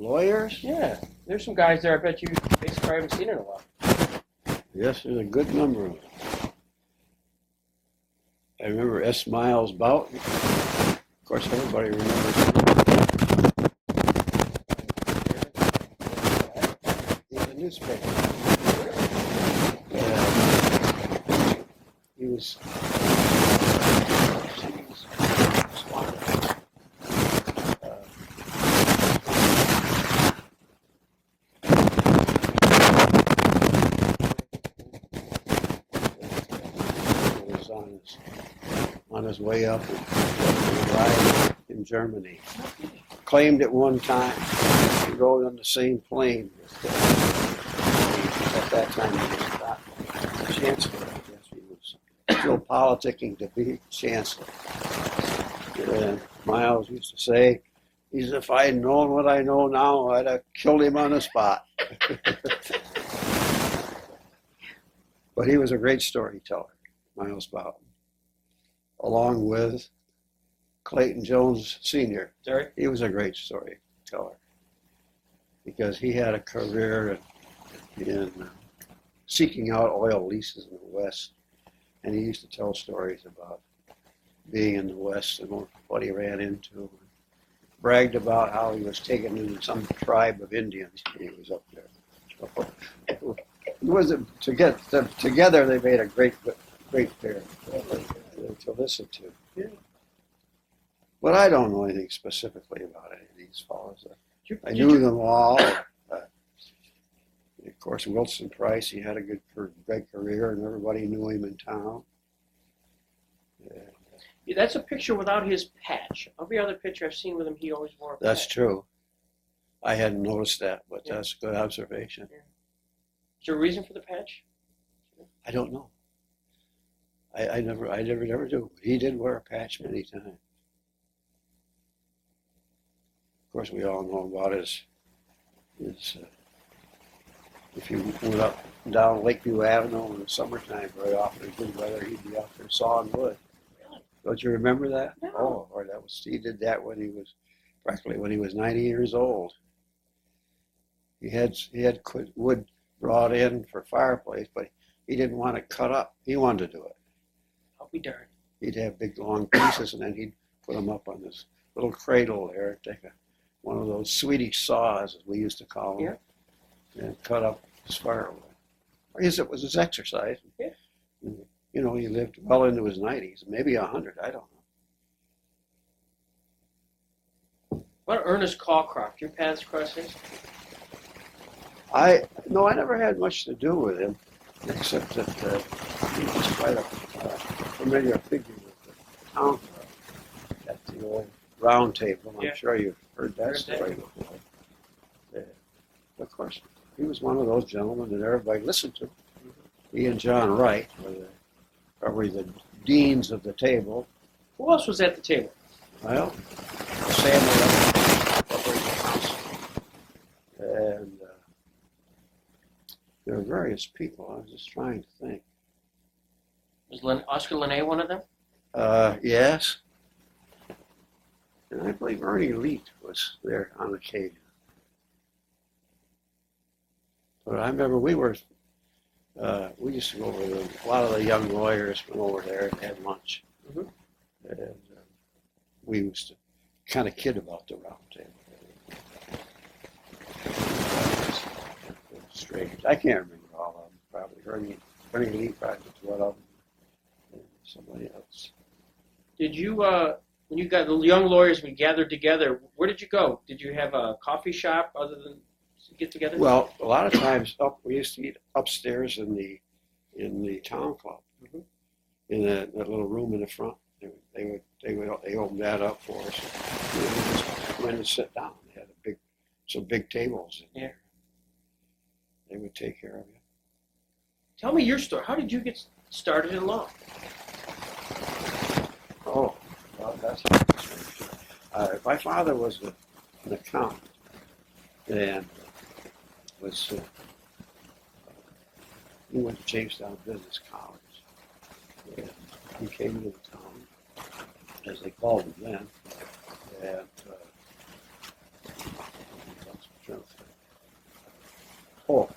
Lawyers? Yeah, there's some guys there I bet you basically haven't seen in a while. Yes, there's a good number of them. I remember S. Miles Boughton. Of course, everybody remembers him. In the newspaper. He was on his way up in Germany. Claimed at one time he rode on the same plane. At that time he was not chancellor, I guess. He was still politicking to be chancellor. And Miles used to say, if I had known what I know now, I'd have killed him on the spot. But he was a great storyteller, Miles Boughton, along with Clayton Jones Sr. Sorry? He was a great storyteller because he had a career in seeking out oil leases in the West. And he used to tell stories about being in the West and what he ran into. Bragged about how he was taken into some tribe of Indians when he was up there. Together they made a great pair to listen to. Yeah. But I don't know anything specifically about any of these fellows. I knew them all. Of course, Wilson Price, he had a great career, and everybody knew him in town. Yeah, that's a picture without his patch. Every other picture I've seen with him, he always wore a patch. That's true. I hadn't noticed that, but that's a good observation. Yeah. Is there a reason for the patch? I don't know. I never do. He did wear a patch many times. Of course, we all know about his if you went up and down Lakeview Avenue in the summertime, very often in good weather, he'd be out there sawing wood. Really? Don't you remember that? No. Oh, or he did that when he was 90 years old. He had wood brought in for fireplace, but he didn't want it cut up. He wanted to do it. I'll be darned. He'd have big long pieces, and then he'd put them up on this little cradle there, take one of those Swedish saws, as we used to call them, and cut up his firewood. I guess it was his exercise. Yeah. You know, he lived well into his 90s, maybe 100, I don't know. What about Ernest Callcroft? Your paths cross his? No, I never had much to do with him, except that he was quite a familiar figure with the town club at the old round table. I'm sure you've heard that story before. Of course, he was one of those gentlemen that everybody listened to. He and John Wright were probably the deans of the table. Who else was at the table? Well, Samuel and there were various people. I was just trying to think. Was Oscar Linné one of them? Yes. And I believe Ernie Leet was there on occasion. But I remember we used to go over there. A lot of the young lawyers went over there and had lunch. Mm-hmm. And we used to kind of kid about the round table. Strange. I can't remember all of them. Probably Ernie Leet probably was one of them. And somebody else. Did you, when you got the young lawyers, we gathered together, where did you go? Did you have a coffee shop other than get together? Well, a lot of times we used to eat upstairs in the town club, in that little room in the front. They opened that up for us. We just went and sit down. They had some big tables in there. They would take care of you. Tell me your story. How did you get started in law? Oh, well, that's my father was an accountant and he went to Jamestown Business College. And he came into the town, as they called it then, and Oh,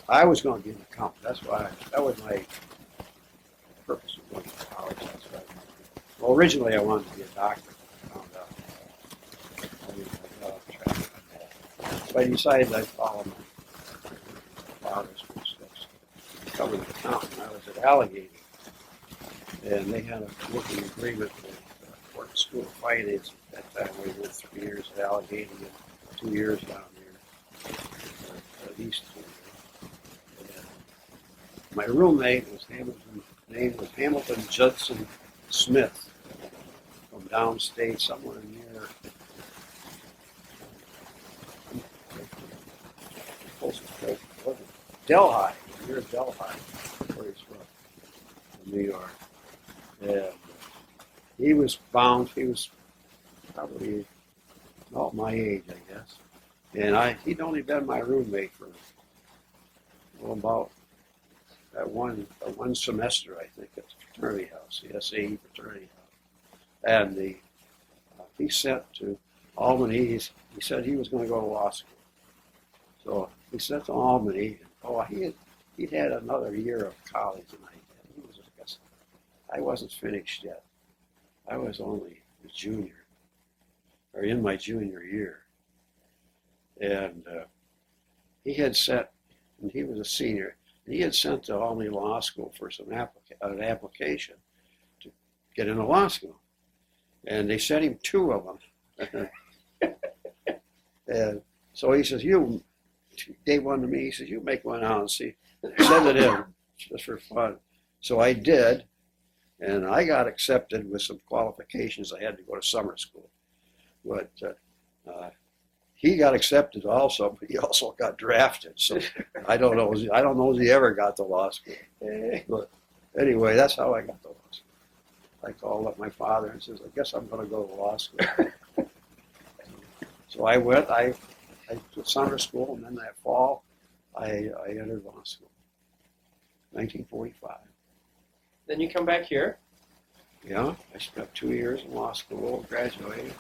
I was going to be an accountant. That was my purpose of going to college. That's what I wanted to do. Well, originally I wanted to be a doctor. I found out. I got off track on that. So I decided I'd follow my father's footsteps, become an accountant. I was at Allegheny, and they had a working agreement with Fort School of Finance at that time. We went 3 years at Allegheny and 2 years down here, at least 2 years. And my roommate was Hamilton Judson Smith from downstate, somewhere near Delhi, near Delhi, where he's from New York. And he was bound. He was probably about my age, I guess. And he'd only been my roommate for about one semester, I think, at the fraternity house, the SAE fraternity house. And he sent to Albany. He said he was going to go to law school. So he sent to Albany. He'd had another year of college, and I wasn't finished yet. I was only a junior, or in my junior year. And he had sent, and he was a senior, and he had sent to Albany Law School for an application to get into law school. And they sent him 2 of them. And so he says, you gave one to me. He says, you make one out and see. Send it in just for fun. So I did, and I got accepted with some qualifications. I had to go to summer school. But he got accepted also, but he also got drafted. So I don't know if he ever got to law school. But anyway, that's how I got to law school. I called up my father and says, I guess I'm going to go to law school. So I went. I to summer school, and then that fall, I entered law school, 1945. Then you come back here. Yeah, I spent 2 years in law school, graduated,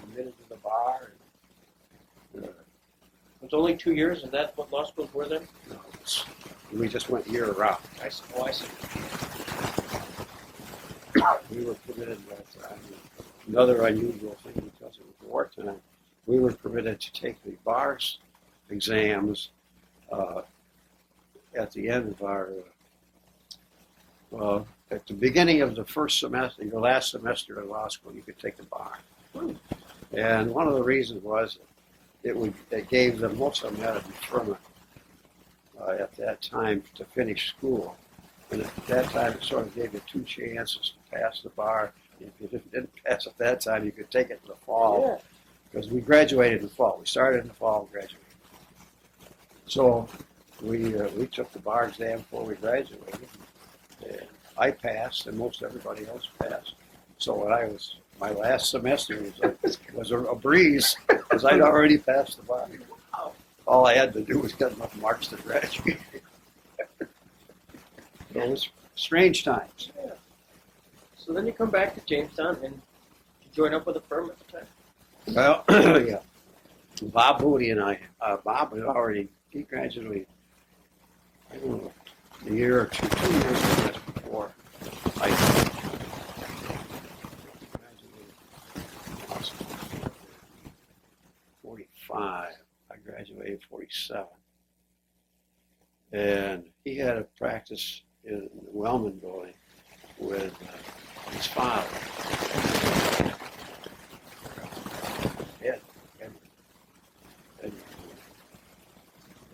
admitted to the bar. And, It was only 2 years. Is that what law schools were then? no, we just went year round. I see. Oh, I see. We were permitted at that time. Another unusual thing, because it was wartime, we were permitted to take the bar exams at the end of our, at the beginning of the first semester, your last semester of law school, you could take the bar. And one of the reasons was it gave them, most of them had a deferment at that time to finish school. And at that time, it sort of gave you 2 chances to pass the bar. If you didn't pass at that time, you could take it in the fall. Because we graduated in the fall. We started in the fall and graduated. So we took the bar exam before we graduated. And I passed, and most everybody else passed. So my last semester was a breeze, because I'd already passed the bar. All I had to do was get enough marks to graduate. So it was strange times. Yeah. So then you come back to Jamestown and you join up with a firm at the time. Well, yeah. Bob Booty and I, Bob had already, he graduated, I don't know, a year or 2 years before I graduated. 45. I graduated in 47. And he had a practice in the Wellman building with his father.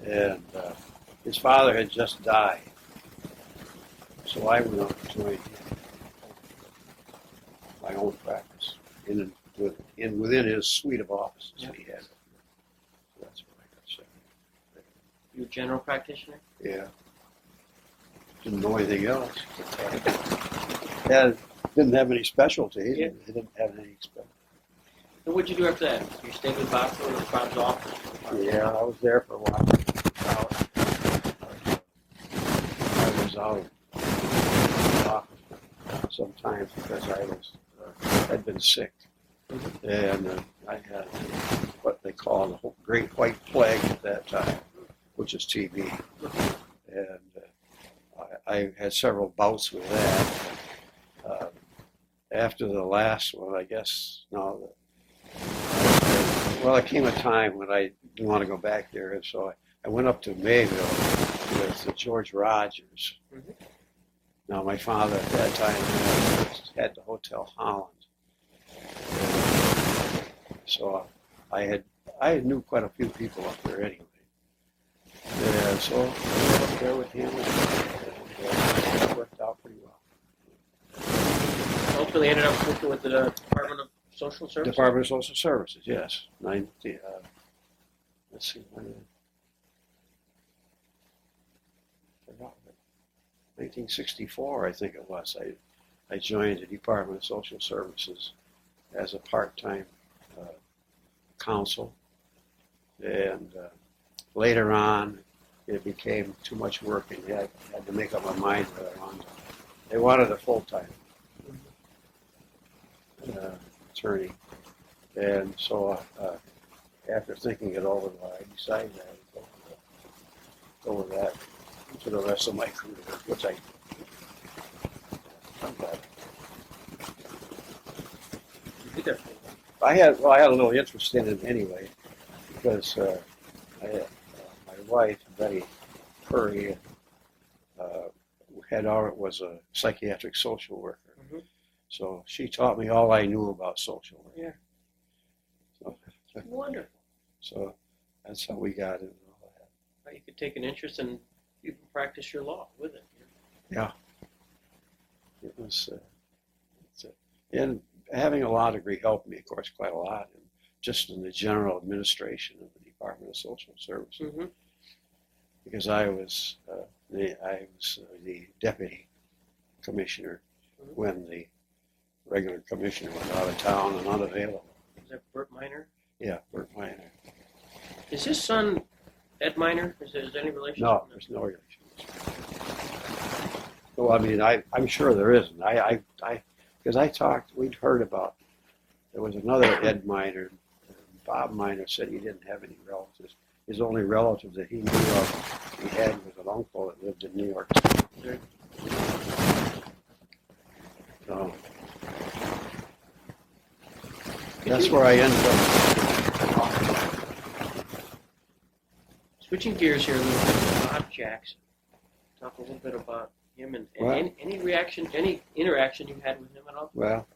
And his father had just died. So I went up to join my own practice within his suite of offices he had. So that's what I got started. You a general practitioner? Yeah. Didn't know anything else. Didn't have any specialties. Yeah. He didn't have any specialties. And what'd you do after that? You stayed with Bob for Bob's office? Yeah, I was there for a while. I was out of the office sometimes because I had been sick. And I had what they they call the Great White Plague at that time, which is TB. And I had several bouts with that. After the last one, I guess, no, well, there came a time when I didn't want to go back there, and so I went up to Mayville with George Rogers. Mm-hmm. Now, my father at that time had the Hotel Holland. So I knew quite a few people up there anyway. And so I went up there with him, and it worked out pretty well. Ultimately ended up working with the Department of Social Services? Department of Social Services, yes. Let's see, 1964, I think it was. I joined the Department of Social Services as a part-time counsel, and later on, it became too much work, and you had to make up my mind whether I wanted. They wanted a full-time attorney, and so after thinking it over, I decided I would go with that for the rest of my career, which I'm glad. You did that. I had a little interest in it anyway, because my wife, Betty Curry, was a psychiatric social worker. Mm-hmm. So she taught me all I knew about social work. Yeah. So, Wonderful. so that's how we got into all that. You could take an interest and you can practice your law with it. Yeah. It was, and having a law degree helped me, of course, quite a lot, and just in the general administration of the Department of Social Services, Mm-hmm. because I was the deputy commissioner when the regular commissioner was out of town and unavailable. Is that Bert Miner? Yeah, Bert Miner. Is his son Ed Miner? Is there any relation? No, there's no relation. Well, I mean, I'm sure there isn't. Because we'd heard about, there was another Ed Miner. Bob Miner said he didn't have any relatives. His only relative that he knew of, he had was an uncle that lived in New York City. So that's where I ended up. Switching gears here a little bit, Bob Jackson. Talk a little bit about him and any interaction you had with him at all? Well,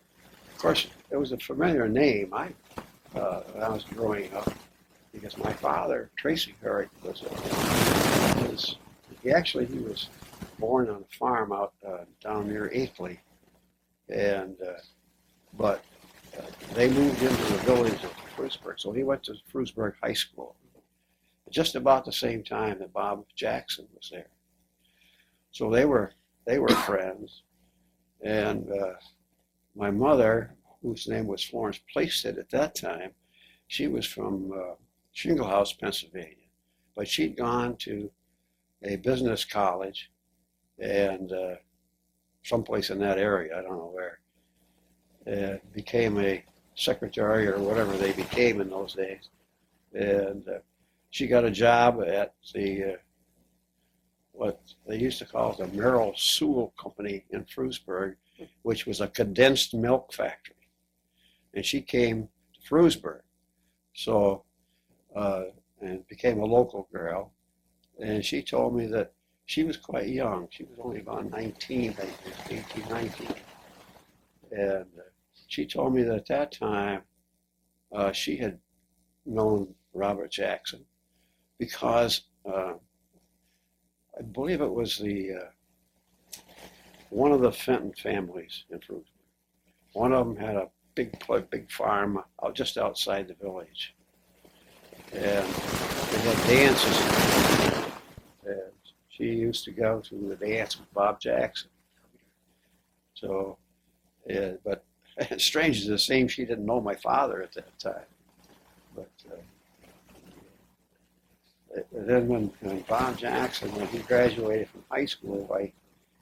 of course, it was a familiar name. When I was growing up, because my father, Tracy Herrick, he was born on a farm out down near Akeley, and but they moved into the village of Frewsburg, so he went to Frewsburg High School just about the same time that Bob Jackson was there. So they were friends, and my mother, whose name was Florence Plaisted at that time, she was from Shingle House, Pennsylvania, but she'd gone to a business college and someplace in that area, I don't know where, and became a secretary or whatever they became in those days. And she got a job at the what they used to call the Merrill Sewell Company in Frewsburg, which was a condensed milk factory. And she came to Frewsburg, so and became a local girl. And she told me that she was quite young. She was only about 19, I think, 18, 19. And she told me that at that time she had known Robert Jackson because I believe it was one of the Fenton families in Frewsburg. One of them had a big farm just outside the village, and they had dances. And she used to go to the dance with Bob Jackson. So, but strange as it seems, she didn't know my father at that time. But then when Bob Jackson, when he graduated from high school,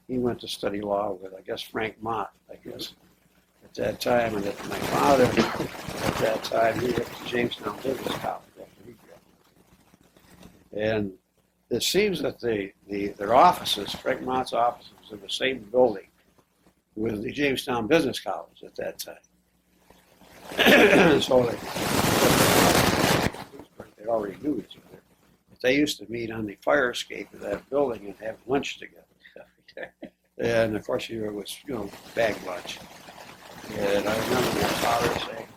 he went to study law with, I guess, Frank Mott, I guess, at that time. And that my father, at that time, he went to Jamestown Business College after he graduated. And it seems that their offices, Frank Mott's offices, was in the same building with the Jamestown Business College at that time. So they already knew each other. But they used to meet on the fire escape of that building and have lunch together. And of course, it was, bag lunch. And I remember my father saying,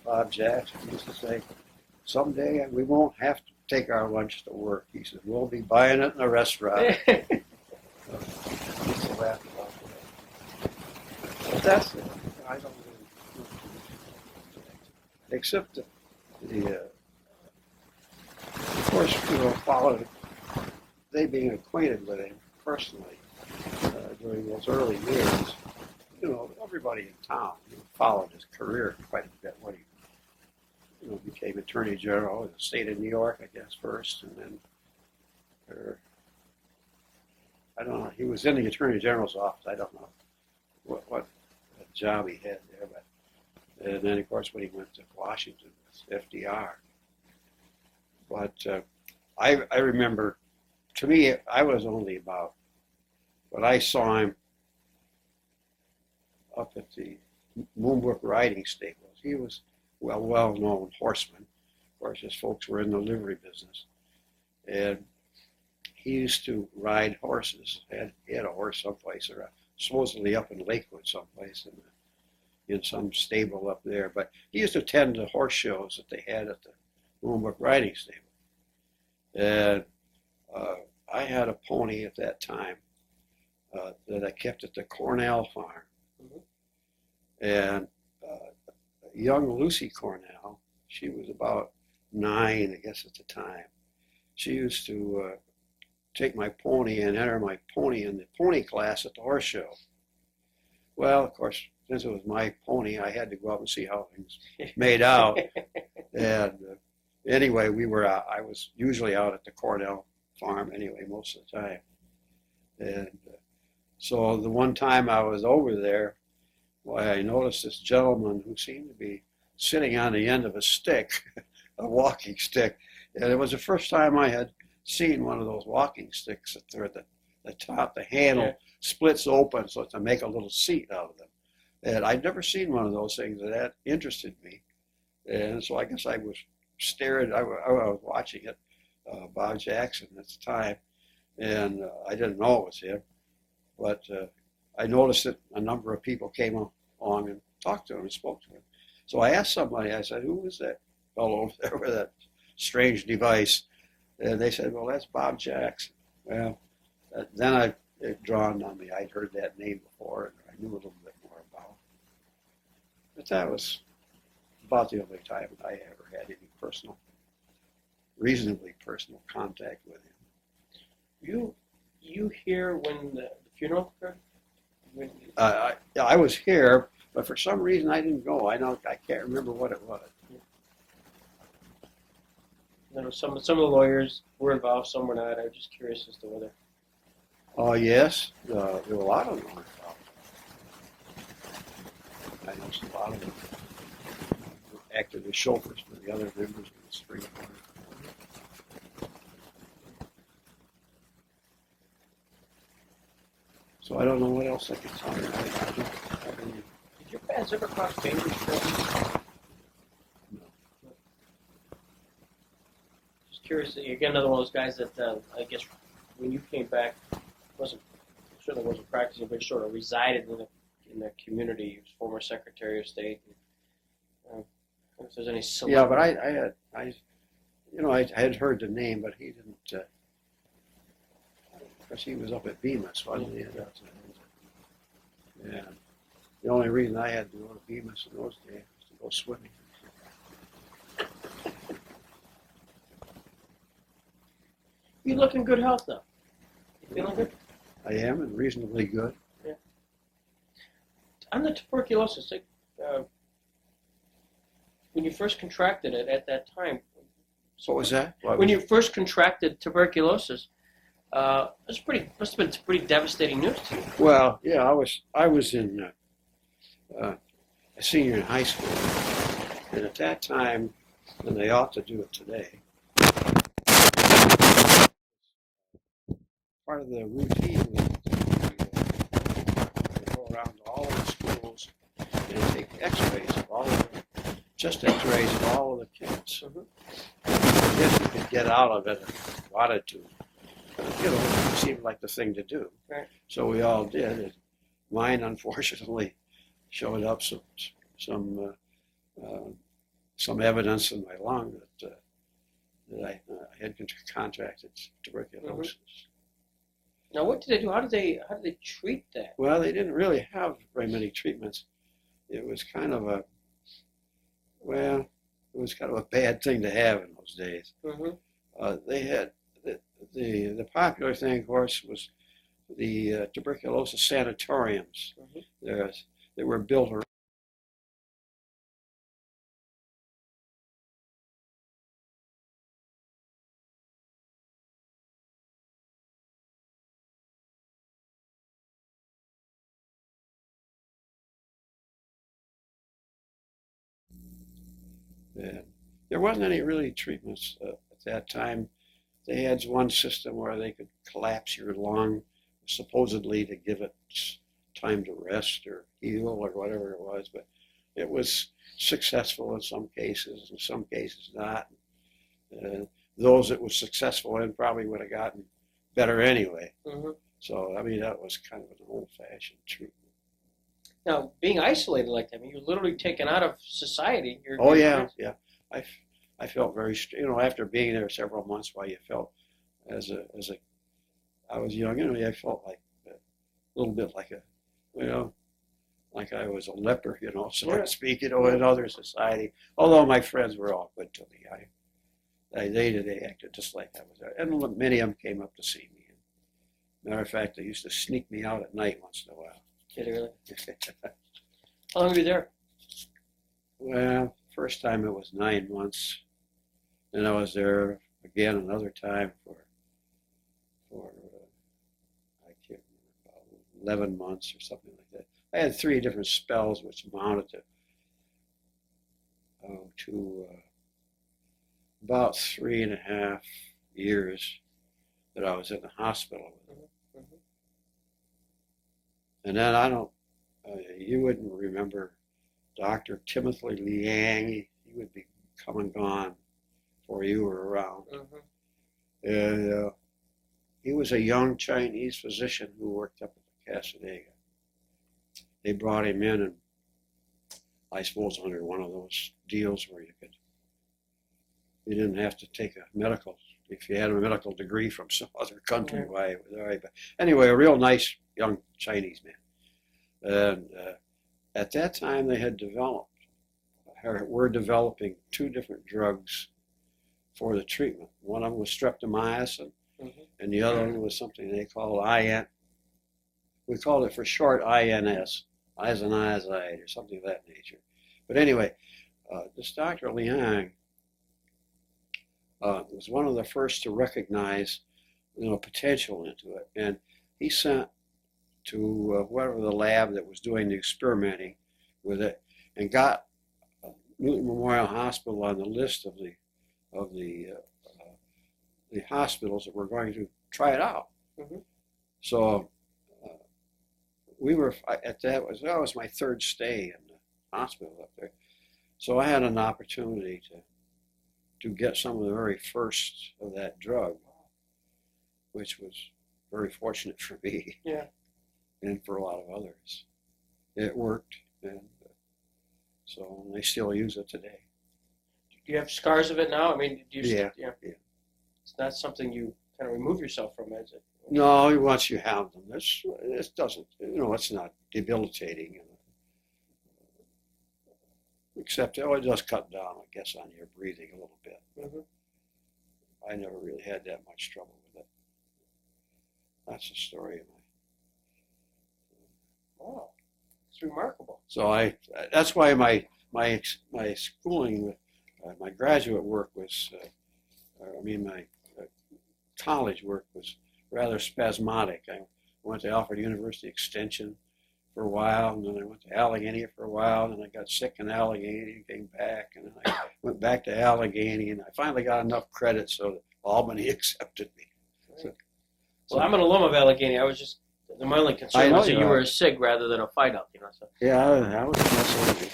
Bob Jackson used to say, someday we won't have to take our lunch to work. He said, we'll be buying it in a restaurant. He used to laugh about that. But that's it. I don't really know. Except of course, followed, they being acquainted with him personally during those early years. Everybody in town followed his career quite a bit when he became Attorney General in the state of New York, I guess, first, and then, I don't know, he was in the Attorney General's office. I don't know what job he had there, but, and then, of course, when he went to Washington with FDR. But I remember, to me, I was only about, when I saw him up at the Moonbrook riding stables, he was well-known horseman. Of course, his folks were in the livery business. And he used to ride horses. He had a horse someplace, or supposedly up in Lakewood someplace, in some stable up there. But he used to attend the horse shows that they had at the Moonbrook riding stable. And I had a pony at that time that I kept at the Cornell farm. And young Lucy Cornell, she was about 9, I guess, at the time. She used to take my pony and enter my pony in the pony class at the horse show. Well, of course, since it was my pony, I had to go up and see how things made out. And anyway, I was usually out at the Cornell farm anyway, most of the time. And so the one time I was over there, I noticed this gentleman who seemed to be sitting on the end of a stick, a walking stick. And it was the first time I had seen one of those walking sticks that they're at the top, the handle splits open so to make a little seat out of them. And I'd never seen one of those things, and that interested me. And so I guess I was I was watching it, Bob Jackson at the time, and I didn't know it was him. But I noticed that a number of people came along and talked to him and spoke to him. So I asked somebody, I said, who was that fellow over there with that strange device? And they said, well, that's Bob Jackson. Well, then it dawned on me. I'd heard that name before, and I knew a little bit more about it. But that was about the only time I ever had any reasonably personal contact with him. You here when the funeral occurred? I was here, but for some reason I didn't go. I can't remember what it was. Some of the lawyers were involved, some were not. I was just curious as to whether. Oh yes, there were a lot of them involved. I know a lot of them acted as chauffeurs for the other members of the spring board. So I don't know what else I can tell you. Did your paths ever cross Bainbridge Trail? No. Just curious. Again, another one of those guys that I guess when you came back, certainly wasn't practicing, but sort of resided in the community. He was former Secretary of State. And, if there's any celebrity. Yeah, but I had heard the name, but he didn't. Because he was up at Bemis, wasn't he? Yeah. The only reason I had to go to Bemis in those days was to go swimming. You look in good health, though. You feeling good? I am, and reasonably good. Yeah. On the tuberculosis, when you first contracted it at that time. What was that? When you first contracted tuberculosis, must have been pretty devastating news to you. Well, yeah, I was in a senior in high school, And at that time, and they ought to do it today, part of the routine was to go around to all of the schools and take x-rays of all of them, just x-rays of all of the kids. And then you could get out of it if you wanted to. It seemed like the thing to do. Right. So we all did. Mine, unfortunately, showed up some evidence in my lung that I had contracted tuberculosis. Now, what did they do? How did they treat that? Well, they didn't really have very many treatments. It was kind of a bad thing to have in those days. They had the popular thing, of course, was the tuberculosis sanatoriums. They were built around. There wasn't any really treatments at that time. They had one system where they could collapse your lung, supposedly to give it time to rest or heal or whatever it was, but it was successful in some cases, in some cases not. Those it was successful in probably would have gotten better anyway. So, I mean, that was kind of an old-fashioned treatment. Now, being isolated like that, I mean, you're literally taken out of society. Yeah. I felt very, after being there several months, while you felt I was young, I felt like a little bit like like I was a leper, so to speak, in other society. Although my friends were all good to me, they acted just like I was there, and many of them came up to see me. Matter of fact, they used to sneak me out at night once in a while. Did they really? How long were you there? Well, first time it was 9 months. Then I was there again another time for I can't remember, about 11 months or something like that. I had 3 different spells, which amounted to about 3.5 years that I was in the hospital with them. And then you wouldn't remember Dr. Timothy Liang. He would be come and gone before you were around. And he was a young Chinese physician who worked up at the Casadega. They brought him in, and I suppose under one of those deals where you didn't have to take a medical, if you had a medical degree from some other country, why it was all right. But anyway, a real nice young Chinese man. And at that time they had were developing 2 different drugs for the treatment. One of them was streptomycin, and the other one was something they called IN. We called it for short INS, isoniazide or something of that nature. But anyway, this Dr. Liang was one of the first to recognize, potential into it, and he sent to whatever the lab that was doing the experimenting with it, and got Newton Memorial Hospital on the list of the hospitals that were going to try it out. So we were that was my 3rd stay in the hospital up there. So I had an opportunity to get some of the very first of that drug, which was very fortunate for me. And for a lot of others. It worked, and so they still use it today. Do you have scars of it now? I mean, do you? Yeah. It's not something you kind of remove yourself from, is it? No, once you have them, it doesn't, it's not debilitating. Except it does cut down, I guess, on your breathing a little bit. I never really had that much trouble with it. That's the story of my. Wow, it's remarkable. So that's why my schooling, my graduate work was, my college work was rather spasmodic. I went to Alfred University Extension for a while, and then I went to Allegheny for a while, and I got sick in Allegheny and came back, and then I went back to Allegheny, and I finally got enough credit so that Albany accepted me. Right. Well, I'm an alum of Allegheny. My only concern was that you were a SIG rather than a fight out, So. Yeah, I was absolutely.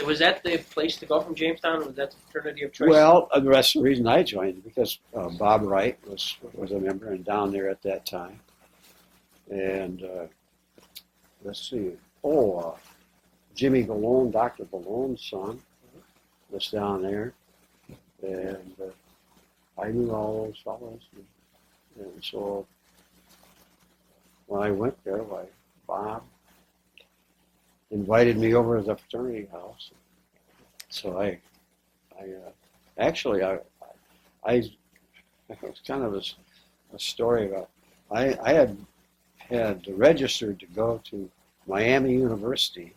Was that the place to go from Jamestown? Was that the fraternity of choice? Well, that's the reason I joined, because Bob Wright was a member and down there at that time. And let's see. Jimmy Galone, Dr. Galone's son, was down there. And I knew all those fellows. And so when I went there, Bob invited me over to the fraternity house. So I it was kind of a story about, I had registered to go to Miami University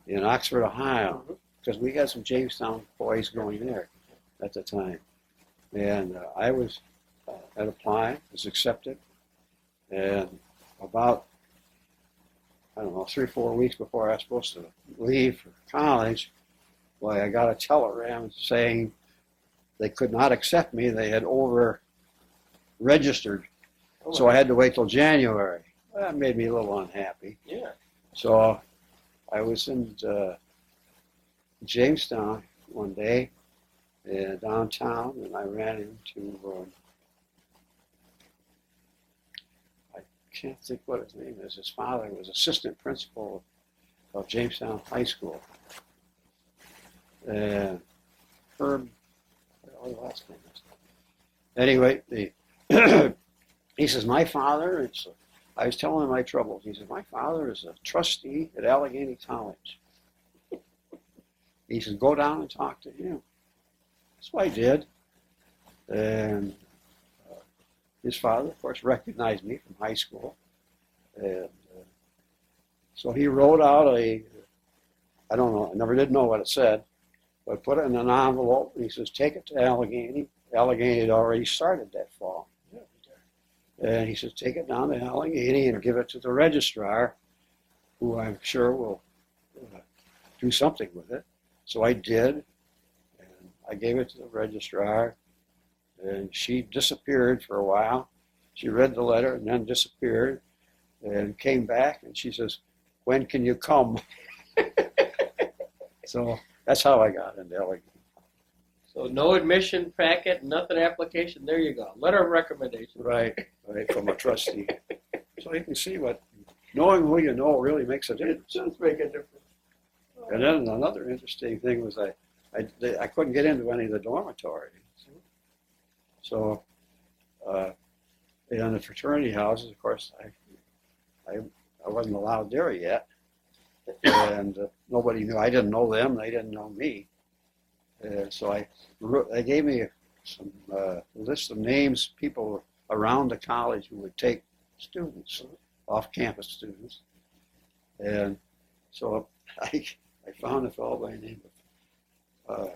in Oxford, Ohio, because we had some Jamestown boys going there at the time. And I had applied, was accepted, and about, 3 or 4 weeks before I was supposed to leave for college, I got a telegram saying they could not accept me. They had over-registered. So I had to wait till January. That made me a little unhappy. Yeah. So I was in Jamestown one day, downtown, and I ran into, I can't think what his name is. His father was assistant principal of Jamestown High School. And Herb, what was the last name? Anyway, he says, my father, I was telling him my troubles. He said, my father is a trustee at Allegheny College. He said, go down and talk to him. So I did. And his father, of course, recognized me from high school. And so he wrote out I don't know, I never did know what it said, but put it in an envelope, and he says, take it to Allegheny. Allegheny had already started that fall. And he says, take it down to Allegheny and give it to the registrar, who I'm sure will do something with it. So I did, and I gave it to the registrar, and she disappeared for a while. She read the letter and then disappeared, and came back, and she says, when can you come? So that's how I got into Allegheny. So no admission packet, nothing application. There you go. Letter of recommendation. Right, from a trustee. So you can see knowing who you know really makes a difference. It does make a difference. And then another interesting thing was I couldn't get into any of the dormitories. So in the fraternity houses, of course, I wasn't allowed there yet. And nobody knew. I didn't know them. They didn't know me. So they gave me some list of names, people around the college who would take students, off-campus students. And so I found a fellow by the name of,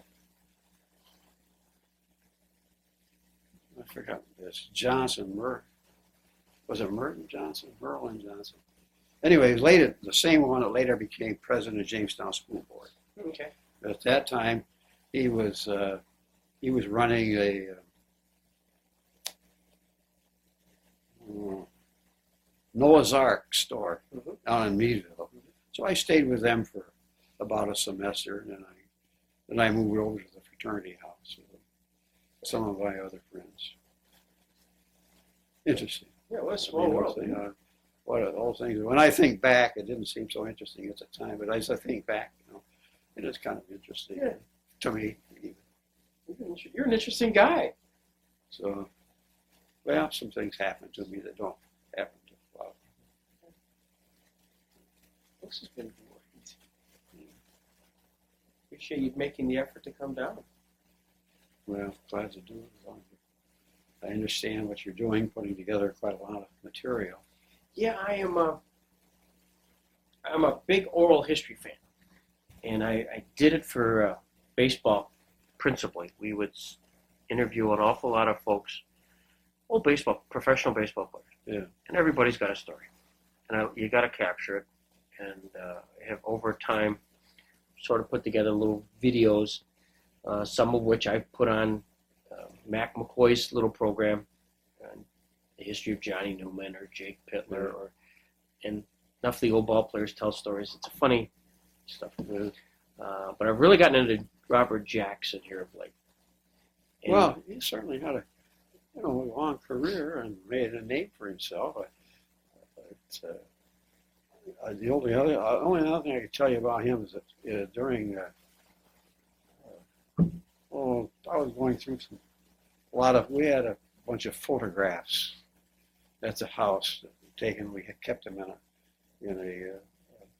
I forgot this, Johnson, was it Merton Johnson? Merlin Johnson. Anyway, the same one that later became president of Jamestown School Board. Okay. At that time, he was running a Noah's Ark store down in Meadville. So I stayed with them for about a semester, and then I moved over to the fraternity house with some of my other friends. Interesting. Yeah, what a small world. What are those things? When I think back, it didn't seem so interesting at the time, but as I think back, it is kind of interesting to me. You're an interesting guy. So, well, some things happen to me that don't happen to a lot of people. This has been great. Appreciate you making the effort to come down. Well, glad to do it. I understand what you're doing, putting together quite a lot of material. Yeah, I'm a big oral history fan, and I did it for baseball principally. We would interview an awful lot of folks, professional baseball players. Yeah. And everybody's got a story, and you got to capture it. and have over time sort of put together little videos, some of which I put on Mac McCoy's little program, the history of Johnny Newman or Jake Pittler, and enough of the old ball players tell stories. It's a funny stuff. But I've really gotten into Robert Jackson here of late. And Well, he certainly had a long career and made a name for himself. The only other thing I can tell you about him is that during I was going through we had a bunch of photographs at the house taken. We had kept them in a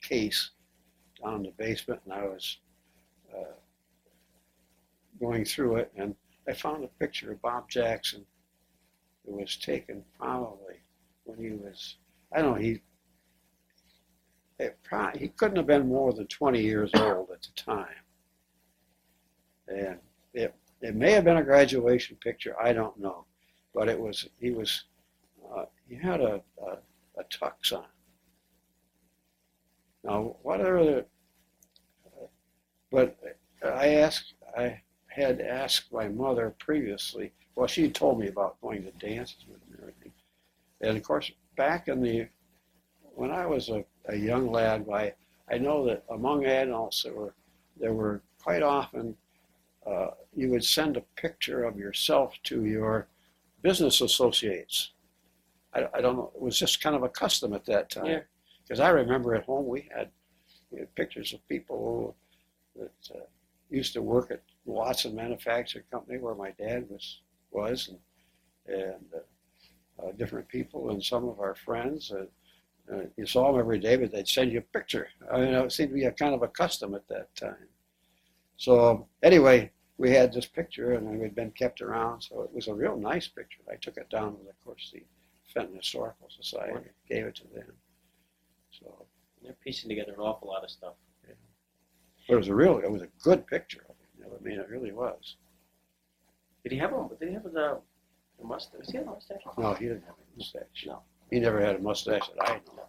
case down in the basement, and I was going through it, and I found a picture of Bob Jackson. It was taken probably when he was, I don't know, he couldn't have been more than 20 years old at the time. And it may have been a graduation picture, I don't know. But he had a tux on. Now, but I had asked my mother previously, well, she had told me about going to dances with him and everything. And of course, back when I was a young lad, I know that among adults there were quite often, you would send a picture of yourself to your business associates. I don't know, it was just kind of a custom at that time. Because I remember at home we had pictures of people that used to work at Watson Manufacturing Company where my dad was and different people and some of our friends. You saw them every day, but they'd send you a picture. I mean, it seemed to be a kind of a custom at that time. So anyway, we had this picture, and it had been kept around, so it was a real nice picture. I took it down with, of course, the Fenton Historical Society, and gave it to them. So they're piecing together an awful lot of stuff. Yeah. But it was a good picture of him. I mean, it really was. Did he have a mustache? Does he have a mustache? No, he didn't have a mustache. No. He never had a mustache that I know.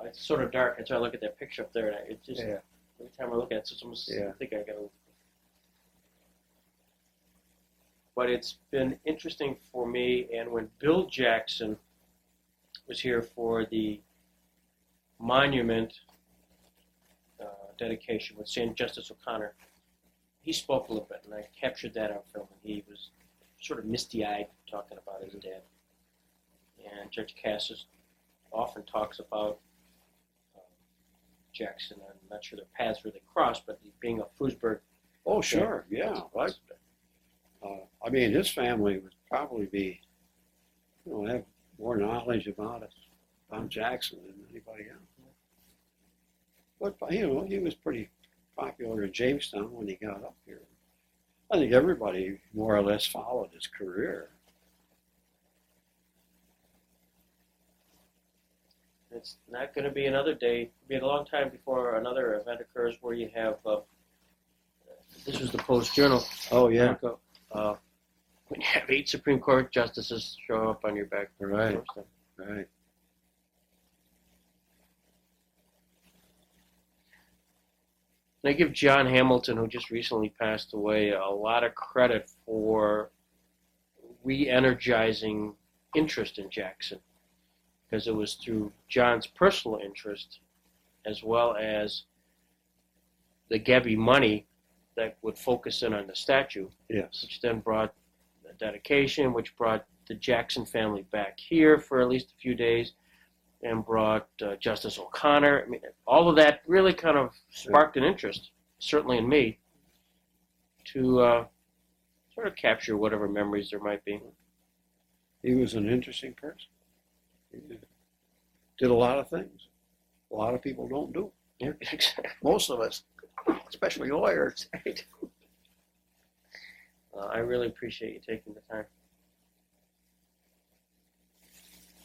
It's sort of dark. That's why I look at that picture up there, and it just Yeah. every time I look at it, it's almost I think I got to. But it's been interesting for me, and when Bill Jackson was here for the monument dedication with St. Justice O'Connor, he spoke a little bit, and I captured that on film. And he was sort of misty-eyed talking about his dad. And Judge Cassis often talks about Jackson. I'm not sure their paths really crossed, but being a Foosburg. Oh, sure, yeah. I mean, his family would probably have more knowledge about Jackson than anybody else. But, he was pretty popular in Jamestown when he got up here. I think everybody more or less followed his career. It's not going to be another day. It'll be a long time before another event occurs where you have, this was the Post-Journal. Oh, yeah. When you have 8 Supreme Court justices show up on your back doorstep. Right. And I give John Hamilton, who just recently passed away, a lot of credit for re-energizing interest in Jackson, because it was through John's personal interest as well as the Gebby money that would focus in on the statue, yes, which then brought the dedication, which brought the Jackson family back here for at least a few days, and brought Justice O'Connor. I mean, all of that really kind of sparked an interest, certainly in me, to sort of capture whatever memories there might be. He was an interesting person. He did a lot of things a lot of people don't do. Yeah, exactly. Most of us, especially lawyers. I really appreciate you taking the time.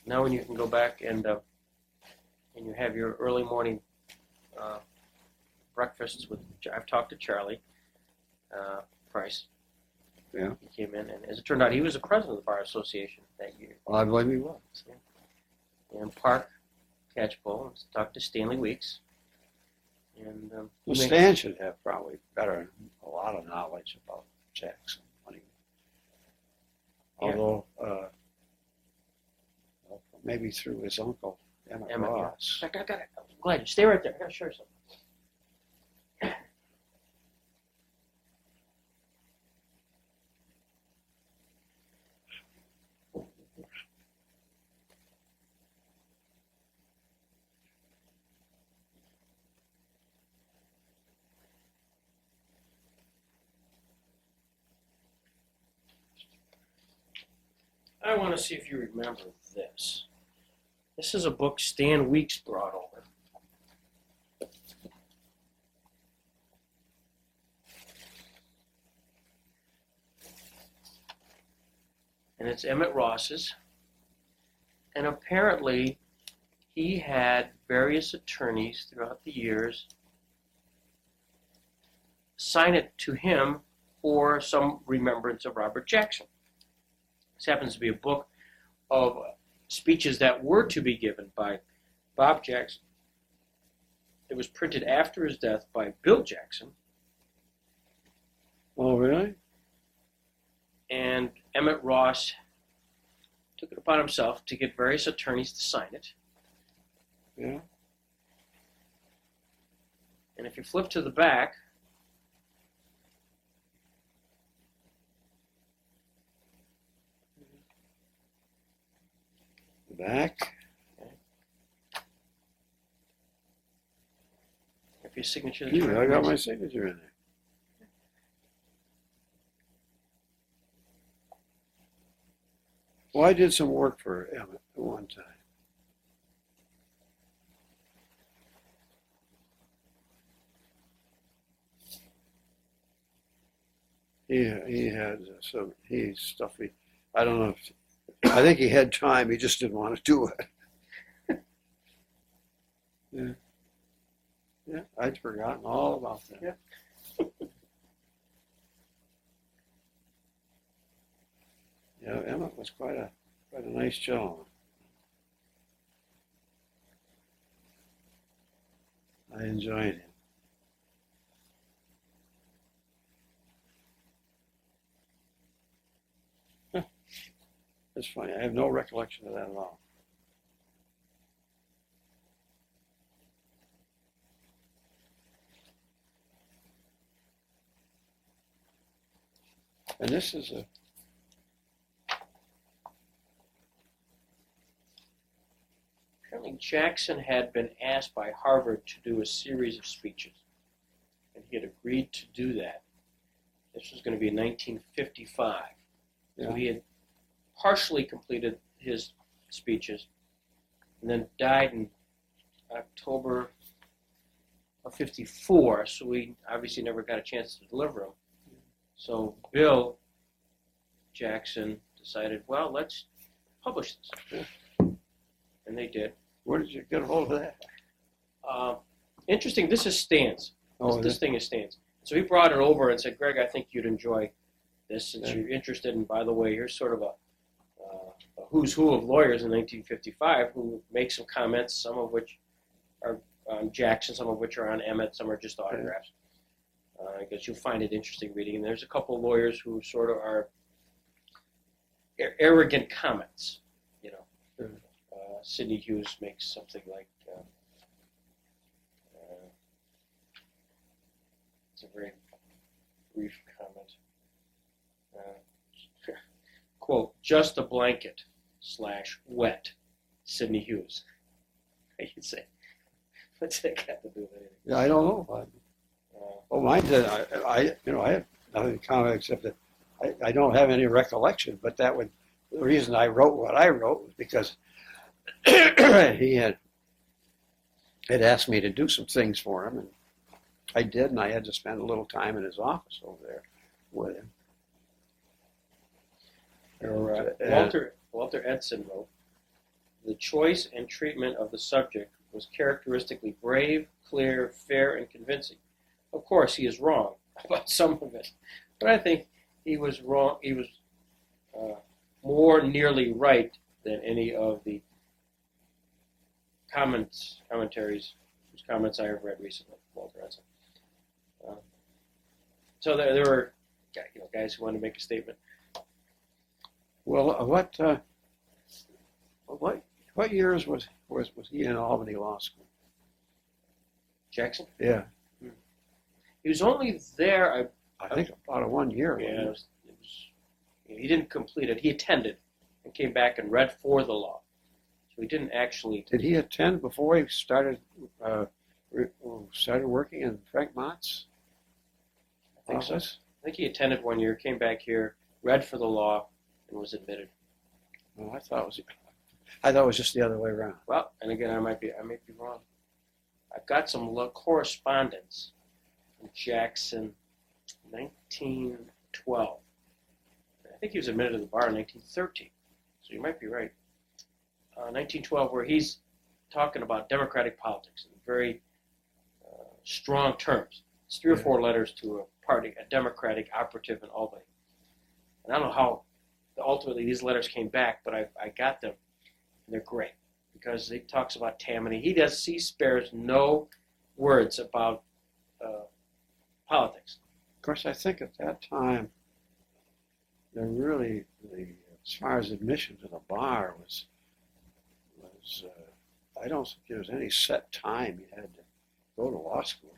Now when you can go back and you have your early morning breakfasts with, I've talked to Charlie Price. Yeah. He came in, and as it turned out, he was the president of the Bar Association that year. I believe he was. And Park Catchpole and talk to Stanley Weeks. And Well, Stan should have probably a lot of knowledge about Jackson. Although, maybe through his uncle, Emmett Ross. Yeah. I got it. I'm glad you stay right there. I got to show you something. I want to see if you remember this. This is a book Stan Weeks brought over. And it's Emmett Ross's. And apparently he had various attorneys throughout the years sign it to him for some remembrance of Robert Jackson. This happens to be a book of speeches that were to be given by Bob Jackson. It was printed after his death by Bill Jackson. Oh, really? And Emmett Ross took it upon himself to get various attorneys to sign it. Yeah. And if you flip to the back, Back. if your signature is Yeah, I got my signature in there. Well, I did some work for Emmett at one time. He had some stuff. I don't know if I think he had time. He just didn't want to do it. Yeah. Yeah, I'd forgotten all about that. Yeah. Yeah, Emmett was quite a nice gentleman. I enjoyed him. It's funny. I have no recollection of that at all. And this is Apparently Jackson had been asked by Harvard to do a series of speeches, and he had agreed to do that. This was going to be in 1955. So he had partially completed his speeches and then died in October of 54, so we obviously never got a chance to deliver them. So Bill Jackson decided, well, let's publish this. And they did. Where did you get a hold of that? Interesting, this is Stan's. This thing is Stan's. So he brought it over and said, Greg, I think you'd enjoy this since you're interested. And by the way, here's sort of a who's who of lawyers in 1955 who make some comments, some of which are on Jackson, some of which are on Emmett, some are just autographs. I guess you'll find it interesting reading. And there's a couple of lawyers who sort of are arrogant comments, you know. Sidney Hughes makes something like, it's a very brief comment. Quote, just a blanket / wet, Sidney Hughes. You'd say, what's that got to do with anything? Yeah, I don't know. Well, mine did. I have nothing in common except that I don't have any recollection. But the reason I wrote what I wrote was because he had asked me to do some things for him, and I did, and I had to spend a little time in his office over there with him. Walter Edson wrote, the choice and treatment of the subject was characteristically brave, clear, fair, and convincing. Of course, he is wrong about some of it, but I think he was wrong. He was more nearly right than any of the commentaries, whose comments I have read recently, Walter Ensign. So there were, guys who wanted to make a statement. Well, what years was he in Albany Law School? Jackson? Yeah, He was only there, I think about a 1 year. yeah, it was, he didn't complete it. He attended and came back and read for the law. So he didn't actually. Did he attend before he started working in Frank Mott's I think so. office? I think he attended 1 year, came back here, read for the law, and was admitted. Oh, I thought it was just the other way around. Well, and again, I might be wrong. I've got some correspondence from Jackson, 1912. I think he was admitted to the bar in 1913, so you might be right. 1912, where he's talking about democratic politics in very strong terms. It's 3 or 4 letters to a party, a Democratic operative in Albany. And I don't know how ultimately these letters came back, but I got them, and they're great because he talks about Tammany. He spares no words about politics. Of course, I think at that time, as far as admission to the bar was I don't think there was any set time you had to go to law school.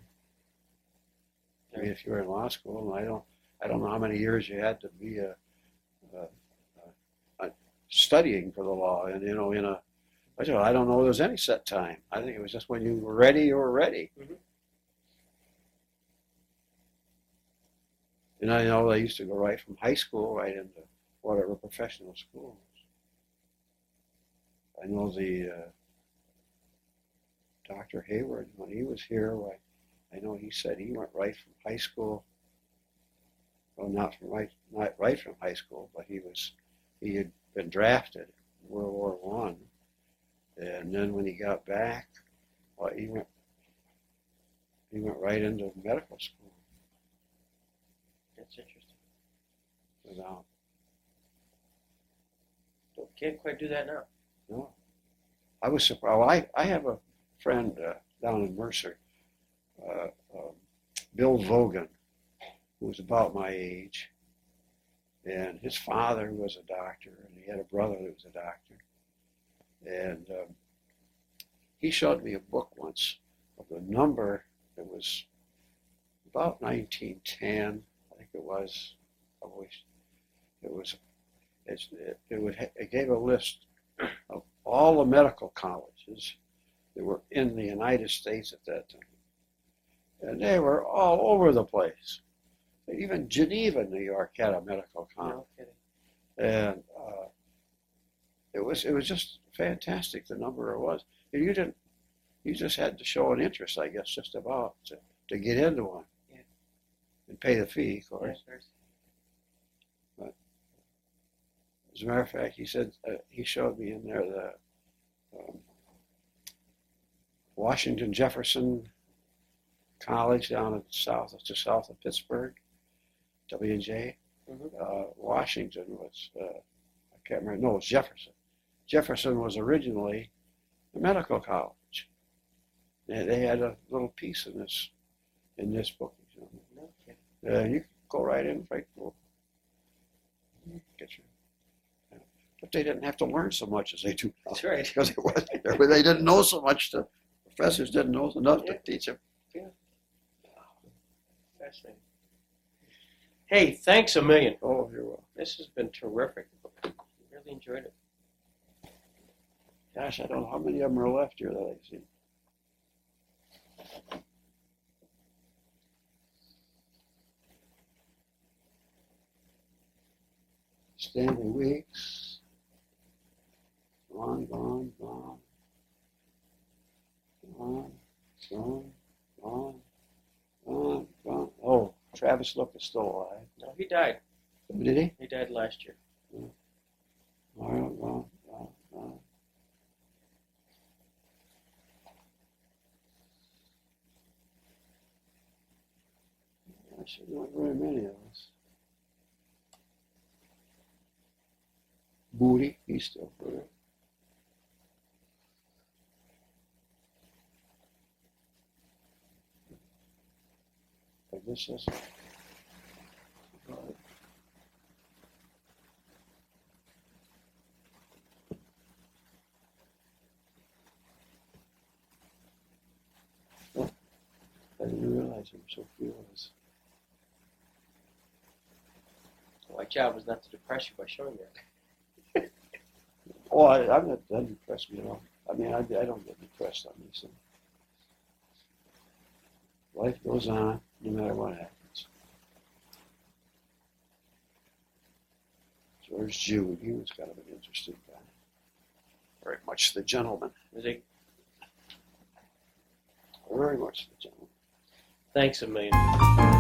I mean, if you were in law school, and I don't know how many years you had to be studying for the law, and I don't know if there was any set time. I think it was just when you were ready, you were ready. Mm-hmm. And I know they used to go right from high school right into whatever professional school. I know the Dr. Hayward, when he was here, I know he said he went right from high school. Well, not right from high school, but he had been drafted in World War I, and then when he got back, well, he went right into medical school. That's interesting. Without, Can't quite do that now. no, I was surprised. I have a friend down in Mercer, Bill Vogan, who was about my age, and his father was a doctor, and he had a brother that was a doctor, and he showed me a book once of the number. It was about 1910, I think it was. It gave a list of all the medical colleges that were in the United States at that time. And they were all over the place. Even Geneva, New York had a medical college. No kidding. And it was just fantastic, the number it was. And you just had to show an interest, I guess, just about to get into one. Yeah. And pay the fee, of course. Yeah, But as a matter of fact, he said he showed me in there the Washington Jefferson College down at south of Pittsburgh, W&J. Mm-hmm. Washington was I can't remember. No, it was Jefferson. Jefferson was originally a medical college. They had a little piece in this book. No kidding. And you go right in, right through. Get your. But they didn't have to learn so much as they do now. That's right. Because they didn't know so much. The professors didn't know enough to teach them. Fascinating. Hey, thanks a million. Oh, you're welcome. This has been terrific. Really enjoyed it. Gosh, I don't know how many of them are left here that I see. Stanley Weeks. Gone. Oh, Travis Look is still alive. No, he died. Did he? He died last year. Gone. Actually, not very many of us. Booty, he's still there. And this is. I didn't realize you were so fearless. My job was not to depress you by showing that. Oh, I'm not, that doesn't depress me at all. I mean, I don't get depressed on these things. Life goes on no matter what happens. George Jude, he was kind of an interesting guy. Very much the gentleman. Is it? Very much the gentleman. Thanks a million.